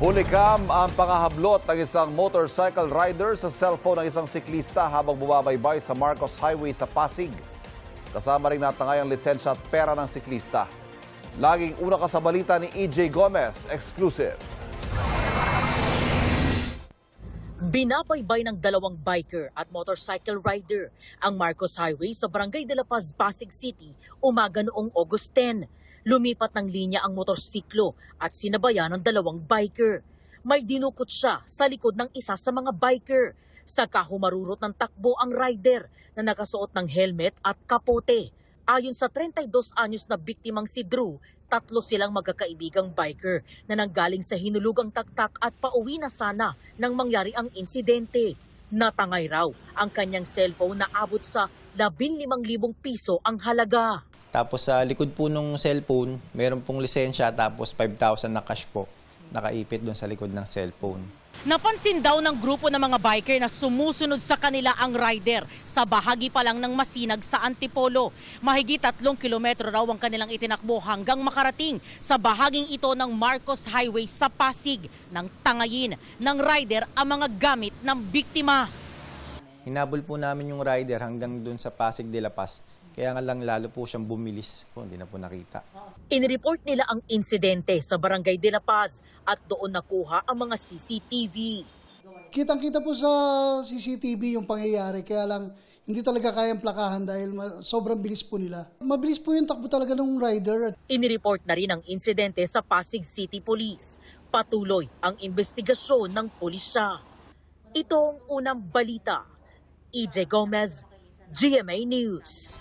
Hulikam ang pangahablot ng isang motorcycle rider sa cellphone ng isang siklista habang bumabaybay sa Marcos Highway sa Pasig. Kasama rin natangay ang lisensya at pera ng siklista. Laging una ka sa balita ni EJ Gomez, exclusive. Binabaybay ng dalawang biker at motorcycle rider ang Marcos Highway sa Barangay de la Paz, Pasig City, umaga noong August 10. Lumipat ng linya ang motorsiklo at sinabayan ng dalawang biker. May dinukot siya sa likod ng isa sa mga biker. Saka humarurot ng takbo ang rider na nakasuot ng helmet at kapote. Ayon sa 32 anyos na biktimang si Drew, 3 silang magkakaibigang biker na nanggaling sa hinulugang taktak at pauwi na sana nang mangyari ang insidente. Natangay raw ang kanyang cellphone na abot sa 15,000 piso ang halaga. Tapos sa likod po nung cellphone, meron pong lisensya tapos 5,000 na cash po. Nakaipit doon sa likod ng cellphone. Napansin daw ng grupo ng mga biker na sumusunod sa kanila ang rider sa bahagi pa lang ng Masinag sa Antipolo. Mahigit 3 kilometro raw ang kanilang itinakbo hanggang makarating sa bahaging ito ng Marcos Highway sa Pasig nang tangayin ng rider ang mga gamit ng biktima. Hinabol po namin yung rider hanggang doon sa Pasig de la Paz. Kaya nga lang lalo po siyang bumilis. Hindi na po nakita. Inireport nila ang insidente sa Barangay de la Paz at doon nakuha ang mga CCTV. Kitang-kita po sa CCTV yung pangyayari, kaya lang hindi talaga kayang plakahan dahil sobrang bilis po nila. Mabilis po yung takbo talaga ng rider. Inireport na rin ang insidente sa Pasig City Police. Patuloy ang investigasyon ng pulisya. Ito ang unang balita. EJ Gomez, GMA News.